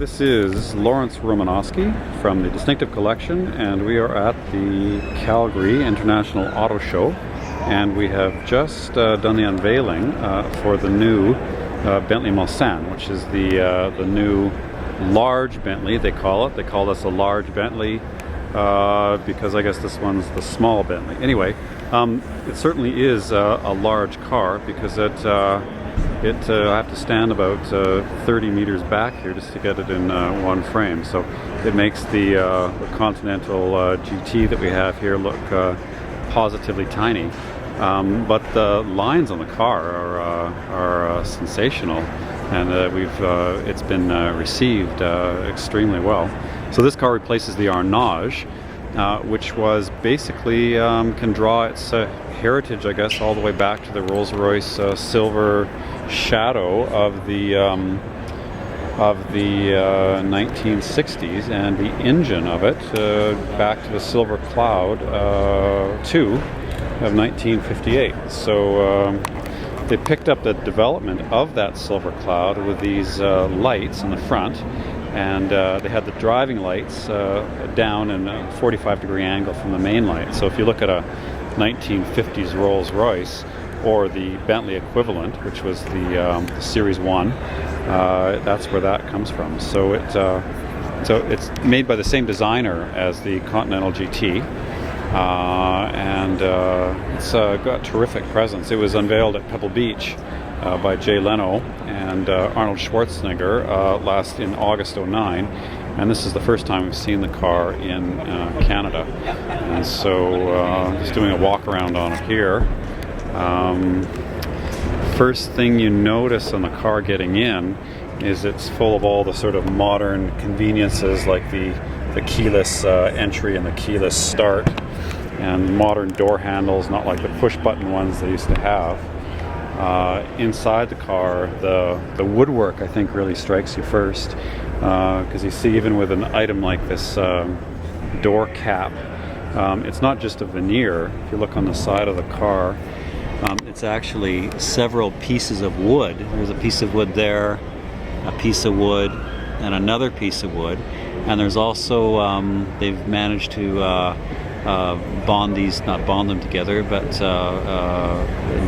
This is Romanosky from the Distinctive Collection, and we are at the Calgary International Auto Show, and we have just done the unveiling for the new Bentley Mulsanne, which is the new large Bentley, they call it. They call this a large Bentley because I guess this one's the small Bentley. Anyway, it certainly is a large car because I have to stand about 30 meters back here just to get it in one frame. So it makes the Continental GT that we have here look positively tiny. But the lines on the car are sensational, and it's been received extremely well. So this car replaces the Arnage, which was basically can draw its heritage, I guess, all the way back to the Rolls-Royce silver shadow of the 1960s, and the engine of it back to the Silver Cloud 2 of 1958. So they picked up the development of that Silver Cloud with these lights in the front, and they had the driving lights down in a 45-degree angle from the main light. So if you look at a 1950s Rolls-Royce or the Bentley equivalent, which was the Series 1, that's where that comes from. So it's made by the same designer as the Continental GT, and it's got terrific presence. It was unveiled at Pebble Beach by Jay Leno and Arnold Schwarzenegger in August '09, and this is the first time we've seen the car in Canada. And so just doing a walk around on it here. First thing you notice on the car getting in is it's full of all the sort of modern conveniences, like the keyless entry and the keyless start, and modern door handles, not like the push button ones they used to have. Inside the car, the woodwork, I think, really strikes you first, because you see, even with an item like this door cap, it's not just a veneer. If you look on the side of the car, it's actually several pieces of wood. There's a piece of wood there, a piece of wood, and another piece of wood. And there's also, they've managed to not bond them together, but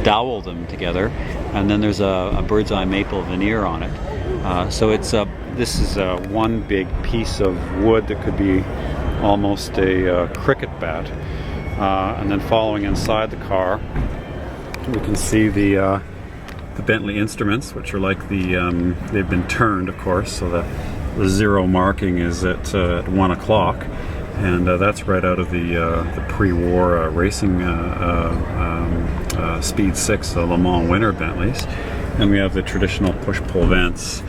dowel them together. And then there's a bird's eye maple veneer on it. So this is one big piece of wood that could be almost a cricket bat. And then following inside the car, we can see the Bentley Instruments, which are like they've been turned, of course, so the zero marking is at 1 o'clock, and that's right out of the pre-war racing Speed 6 Le Mans winner Bentleys. And we have the traditional push-pull vents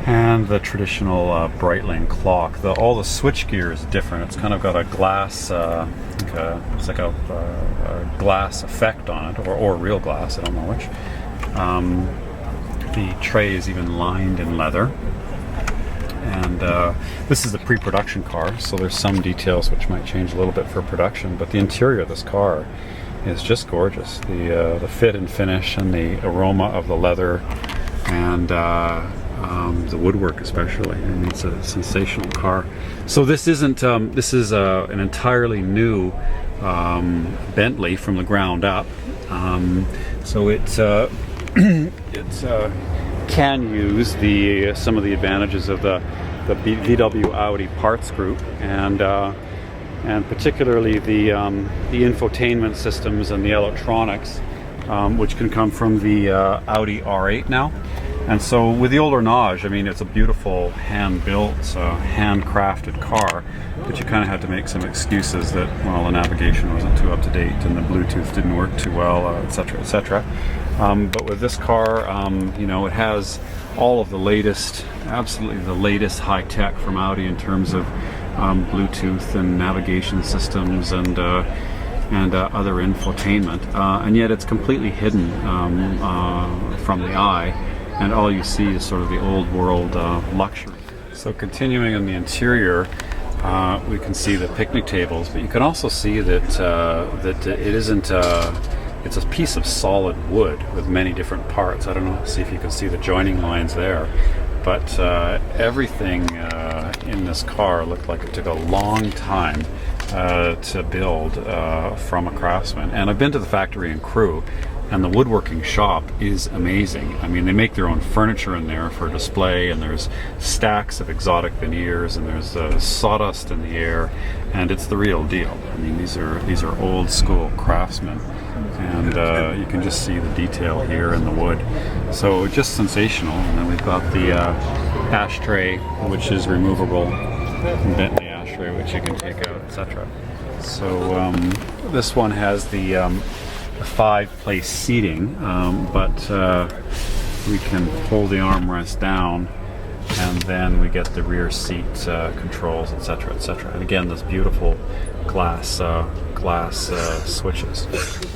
and the traditional Breitling clock. All the switchgear is different. It's kind of got a glass, it's like a glass effect on it, or real glass, I don't know which. The tray is even lined in leather. And this is the pre-production car, so there's some details which might change a little bit for production, but the interior of this car is just gorgeous. The fit and finish, and the aroma of the leather, and the woodwork especially. I mean, it's a sensational car. So this isn't this is an entirely new Bentley from the ground up. So it can use some of the advantages of the VW Audi parts group, and particularly the infotainment systems and the electronics, which can come from the Audi R8 now. And so with the old Arnage, I mean, it's a beautiful hand-built, handcrafted car, but you kind of had to make some excuses that, well, the navigation wasn't too up-to-date and the Bluetooth didn't work too well, etc., etc. But with this car, you know, it has all of the latest, absolutely the latest high-tech from Audi in terms of Bluetooth and navigation systems and other infotainment, and yet it's completely hidden from the eye, and all you see is sort of the old world luxury. So continuing in the interior, we can see the picnic tables, but you can also see that it isn't. It's a piece of solid wood with many different parts. I don't know. See if you can see the joining lines there. but everything in this car looked like it took a long time to build from a craftsman. And I've been to the factory in Crewe, and the woodworking shop is amazing. I mean, they make their own furniture in there for display, and there's stacks of exotic veneers, and there's sawdust in the air, and it's the real deal. I mean, these are old school craftsmen, and you can just see the detail here in the wood. So just sensational. And then we've got the ashtray, which is removable, Bentley ashtray, which you can take out, etc. So this one has the 5-place seating, but we can pull the armrest down, and then we get the rear seat controls, etc., etc. And again, those beautiful glass switches.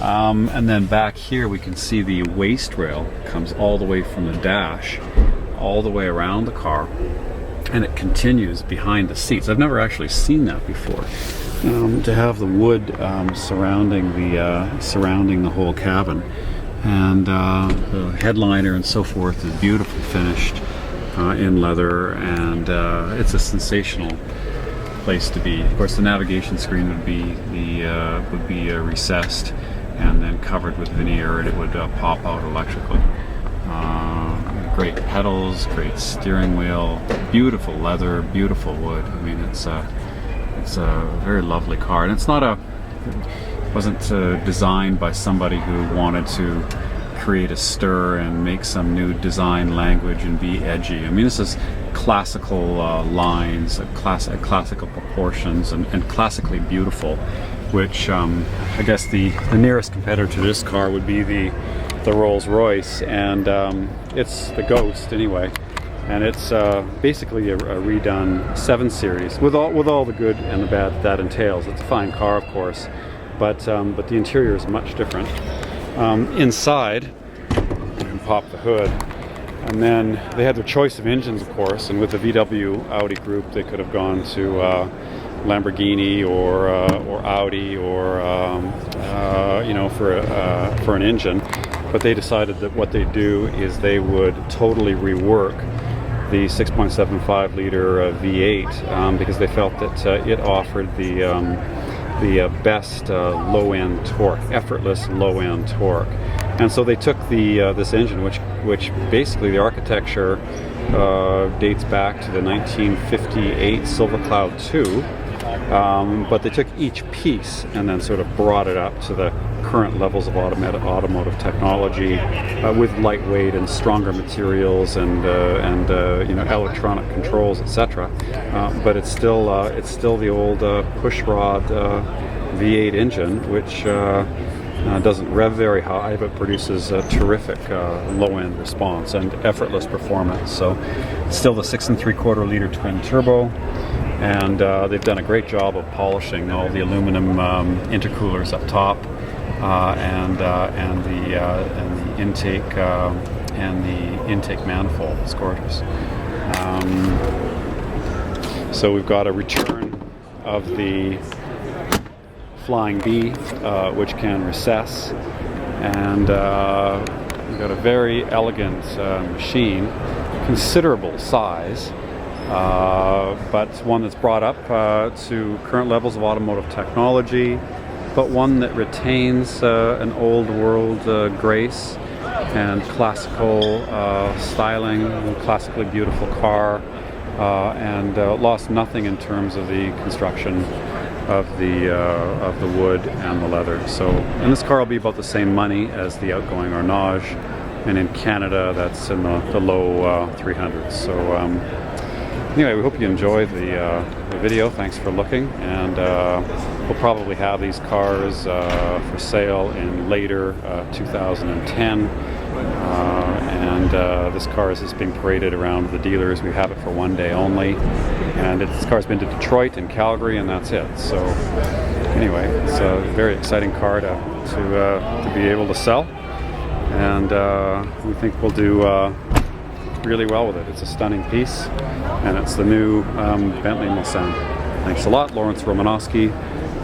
And then back here we can see the waist rail comes all the way from the dash all the way around the car, and it continues behind the seats. I've never actually seen that before. To have the wood surrounding the whole cabin, and the headliner and so forth is beautifully finished in leather, and it's a sensational place to be. Of course, the navigation screen would be recessed and then covered with veneer, and it would pop out electrically. Great pedals, great steering wheel, beautiful leather, beautiful wood. I mean, it's a very lovely car, and it wasn't designed by somebody who wanted to create a stir and make some new design language and be edgy. I mean, this is classical lines, classical proportions, and classically beautiful, which I guess the nearest competitor to this car would be the Rolls-Royce, and it's the Ghost anyway. And it's basically a redone 7 Series with all the good and the bad that entails. It's a fine car, of course, but the interior is much different. Inside, you can pop the hood, and then they had their choice of engines, of course. And with the VW Audi group, they could have gone to Lamborghini or Audi or for an engine, but they decided that what they'd do is they would totally rework the 6.75 liter V8 because they felt that it offered the best low-end torque, effortless low-end torque. And so they took this engine, which basically the architecture dates back to the 1958 Silver Cloud 2, but they took each piece and then sort of brought it up to the current levels of automotive technology with lightweight and stronger materials and electronic controls, etc. But it's still the old pushrod V8 engine, which doesn't rev very high, but produces a terrific low-end response and effortless performance. So it's still the 6 3/4 liter twin turbo. And they've done a great job of polishing all the aluminum intercoolers up top, and the intake manifold. It's gorgeous. So we've got a return of the Flying B, which can recess, and we've got a very elegant machine, considerable size. But one that's brought up to current levels of automotive technology, but one that retains an old world grace and classical styling, classically beautiful car, and lost nothing in terms of the construction of the wood and the leather. So, and this car will be about the same money as the outgoing Ornage, and in Canada that's in the low 300s. So. Anyway, we hope you enjoyed the video. Thanks for looking, and we'll probably have these cars for sale in later 2010. And this car is just being paraded around the dealers. We have it for one day only, and this car's been to Detroit and Calgary, and that's it. So anyway, it's a very exciting car to be able to sell, and we think we'll do really well with it. It's a stunning piece, and it's the new Bentley Mulsanne. Thanks a lot. Romanosky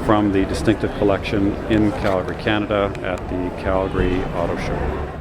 from the Distinctive Collection in Calgary, Canada at the Calgary Auto Show.